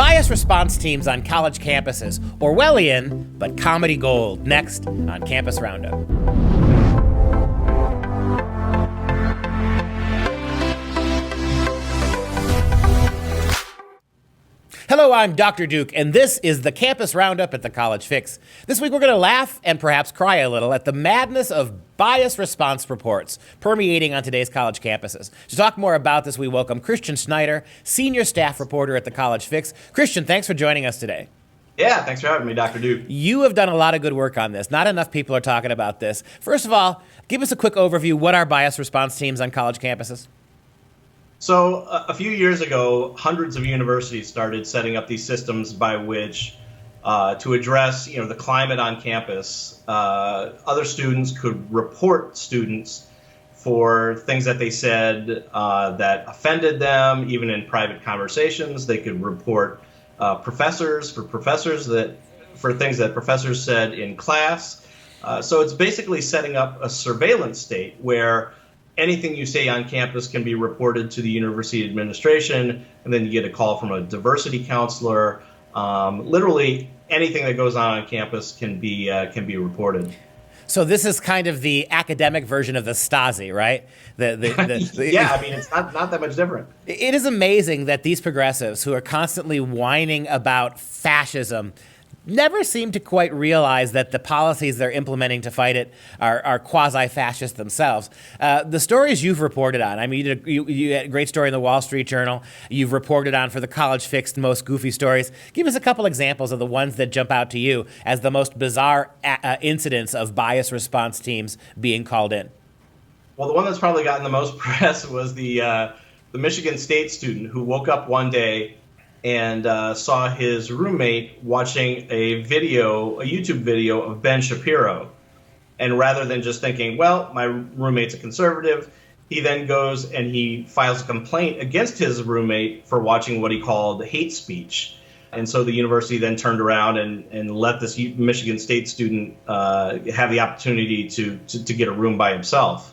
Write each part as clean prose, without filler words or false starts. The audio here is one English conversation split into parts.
Bias response teams on college campuses. Orwellian, but comedy gold. Next on Campus Roundup. Hello, I'm Dr. Duke, and this is the Campus Roundup at the College Fix. This week we're going to laugh and perhaps cry a little at the madness of bias response reports permeating on today's college campuses. To talk more about this, we welcome Christian Schneider, senior staff reporter at the College Fix. Christian, thanks for joining us today. Yeah, thanks for having me, Dr. Duke. You have done a lot of good work on this. Not enough people are talking about this. First of all, give us a quick overview. What are bias response teams on college campuses? So a few years ago, hundreds of universities started setting up these systems by which to address, the climate on campus. Other students could report students for things that they said that offended them, even in private conversations. They could report professors for things that professors said in class. So it's basically setting up a surveillance state where anything you say on campus can be reported to the university administration, and then you get a call from a diversity counselor. Literally anything that goes on campus can be reported. So this is kind of the academic version of the Stasi, right? Yeah, I mean, it's not that much different. It is amazing that these progressives who are constantly whining about fascism never seem to quite realize that the policies they're implementing to fight it are quasi-fascist themselves. The stories you've reported on, I mean, you had a great story in the Wall Street Journal. You've reported on for the College Fix most goofy stories. Give us a couple examples of the ones that jump out to you as the most bizarre incidents of bias response teams being called in. Well, the one that's probably gotten the most press was the Michigan State student who woke up one day and saw his roommate watching a YouTube video of Ben Shapiro. And rather than just thinking, well, my roommate's a conservative, he then goes and he files a complaint against his roommate for watching what he called hate speech. And so the university then turned around and let this Michigan State student have the opportunity to get a room by himself.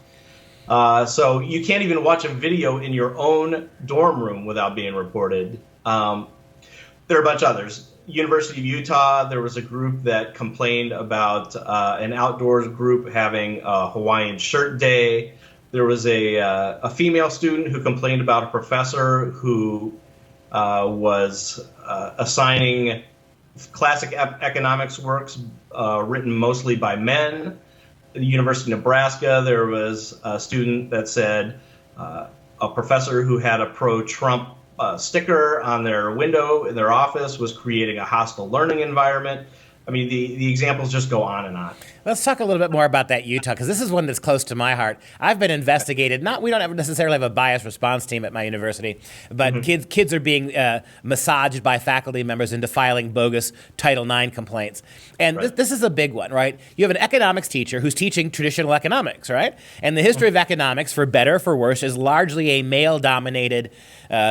So you can't even watch a video in your own dorm room without being reported. There are a bunch of others. University of Utah, there was a group that complained about an outdoors group having a Hawaiian shirt day. There was a female student who complained about a professor who was assigning classic economics works written mostly by men. At the University of Nebraska, there was a student that said a professor who had a pro-Trump sticker on their window in their office was creating a hostile learning environment. I mean, the examples just go on and on. Let's talk a little bit more about that Utah, because this is one that's close to my heart. I've been investigated. We don't necessarily have a bias response team at my university, but kids are being massaged by faculty members into filing bogus Title IX complaints. And this is a big one, right? You have an economics teacher who's teaching traditional economics, right? And the history of economics, for better or for worse, is largely a male-dominated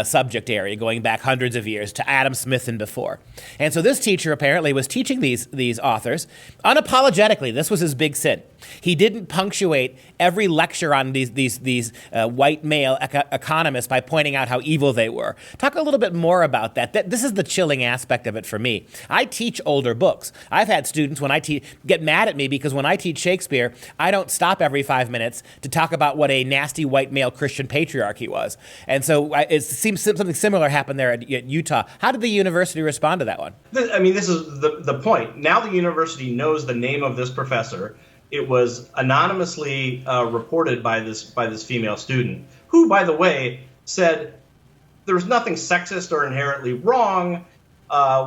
subject area going back hundreds of years to Adam Smith and before. And so this teacher apparently was teaching these authors unapologetically. This was his big sin. He didn't punctuate every lecture on these white male economists by pointing out how evil they were. Talk a little bit more about that. This is the chilling aspect of it for me. I teach older books. I've had students when I get mad at me because when I teach Shakespeare, I don't stop every 5 minutes to talk about what a nasty white male Christian patriarchy was. And so it seems something similar happened there at Utah. How did the university respond to that one? I mean, this is the point. Now the university knows the name of this professor. It was anonymously reported by this female student, who, by the way, said there was nothing sexist or inherently wrong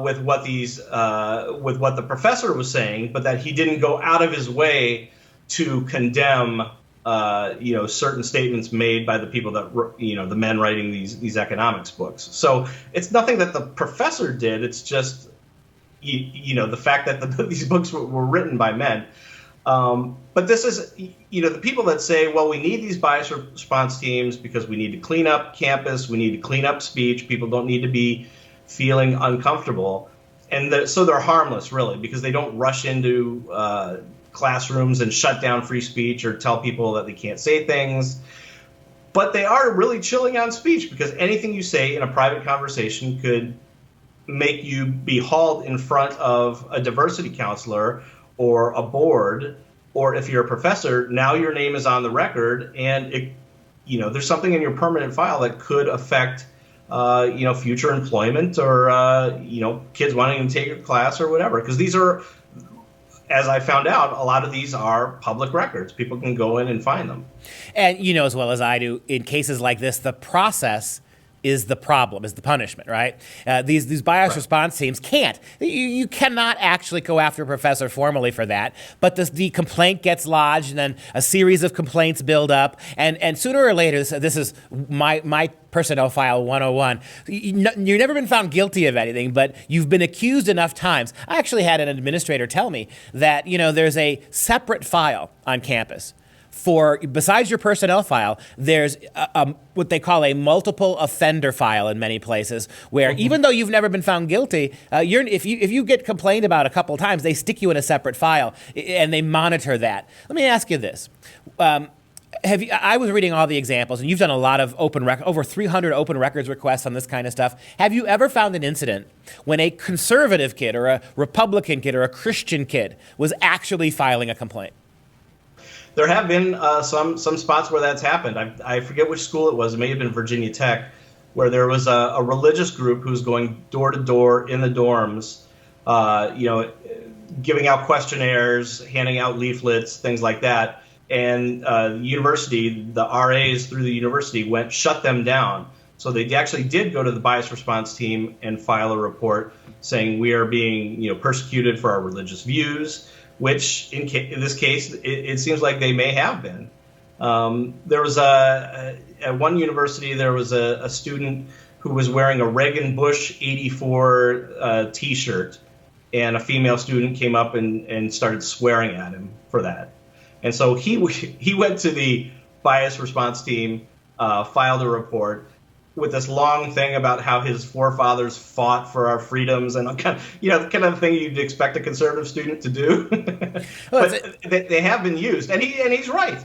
with what the professor was saying, but that he didn't go out of his way to condemn certain statements made by the people that the men writing these economics books. So it's nothing that the professor did. It's just the fact that these books were written by men. But this is, the people that say, well, we need these bias response teams because we need to clean up campus, we need to clean up speech, people don't need to be feeling uncomfortable. And so they're harmless, really, because they don't rush into classrooms and shut down free speech or tell people that they can't say things. But they are really chilling on speech because anything you say in a private conversation could make you be hauled in front of a diversity counselor or a board, or if you're a professor, now your name is on the record, and there's something in your permanent file that could affect future employment, or kids wanting to take your class or whatever. Because these are, as I found out, a lot of these are public records. People can go in and find them. And you know as well as I do, in cases like this, the process is the problem, is the punishment, right? These bias response teams can't. You cannot actually go after a professor formally for that, but the complaint gets lodged, and then a series of complaints build up, and sooner or later, this is my personnel file 101. You've never been found guilty of anything, but you've been accused enough times. I actually had an administrator tell me that, there's a separate file on campus besides your personnel file, there's what they call a multiple offender file in many places, where even though you've never been found guilty, if you get complained about a couple of times, they stick you in a separate file and they monitor that. Let me ask you this. I was reading all the examples, and you've done a lot of over 300 open records requests on this kind of stuff. Have you ever found an incident when a conservative kid or a Republican kid or a Christian kid was actually filing a complaint? There have been some spots where that's happened. I forget which school it was. It may have been Virginia Tech, where there was a religious group who's going door to door in the dorms, giving out questionnaires, handing out leaflets, things like that. And the university, the RAs through the university, shut them down. So they actually did go to the bias response team and file a report saying we are being persecuted for our religious views, which in this case, it seems like they may have been. There was at one university, there was a student who was wearing a Reagan Bush 84 T-shirt, and a female student came up and started swearing at him for that. And so he went to the bias response team, filed a report with this long thing about how his forefathers fought for our freedoms, and kind of thing you'd expect a conservative student to do. But they have been used, and he's right.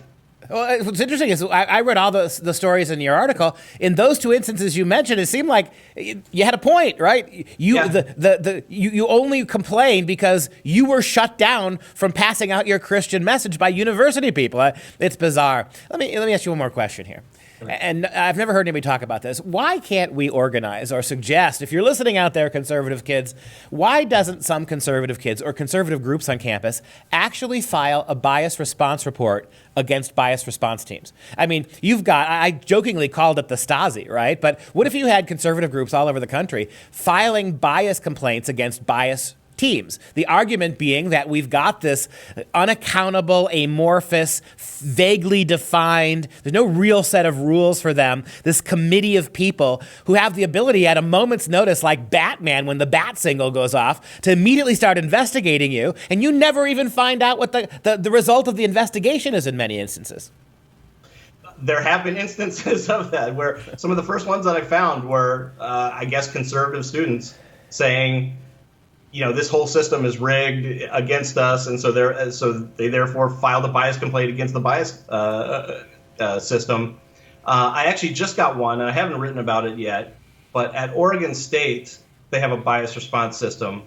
Well, what's interesting is I read all the stories in your article. In those two instances you mentioned, it seemed like you had a point, right? You only complained because you were shut down from passing out your Christian message by university people. It's bizarre. Let me ask you one more question here. And I've never heard anybody talk about this. Why can't we organize or suggest, if you're listening out there, conservative kids, why doesn't some conservative kids or conservative groups on campus actually file a bias response report against bias response teams? I mean, I jokingly called it the Stasi, right? But what if you had conservative groups all over the country filing bias complaints against bias teams? The argument being that we've got this unaccountable, amorphous, vaguely defined, there's no real set of rules for them, this committee of people who have the ability at a moment's notice, like Batman when the bat signal goes off, to immediately start investigating you, and you never even find out what the result of the investigation is in many instances. There have been instances of that, where some of the first ones that I found were, I guess, conservative students saying, this whole system is rigged against us, and so they therefore filed a bias complaint against the bias system. I actually just got one, and I haven't written about it yet, but at Oregon State, they have a bias response system,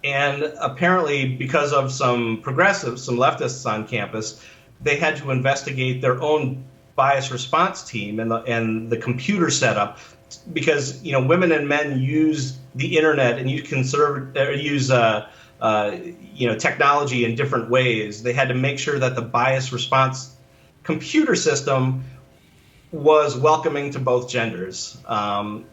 and apparently because of some progressives, some leftists on campus, they had to investigate their own bias response team and the computer setup, because women and men use the internet and use technology in different ways. They had to make sure that the bias response computer system was welcoming to both genders.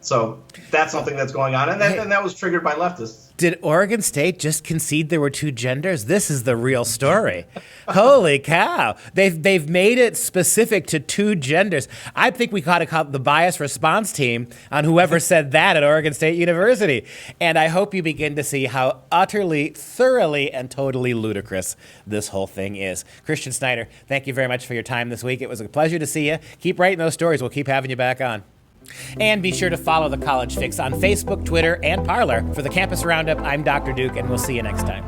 So that's something that's going on, and that was triggered by leftists. Did Oregon State just concede there were two genders? This is the real story. Holy cow. They've made it specific to two genders. I think we got to call the bias response team on whoever said that at Oregon State University. And I hope you begin to see how utterly, thoroughly, and totally ludicrous this whole thing is. Christian Snyder, thank you very much for your time this week. It was a pleasure to see you. Keep writing those stories. We'll keep having you back on. And be sure to follow The College Fix on Facebook, Twitter, and Parler. For the Campus Roundup, I'm Dr. Duke, and we'll see you next time.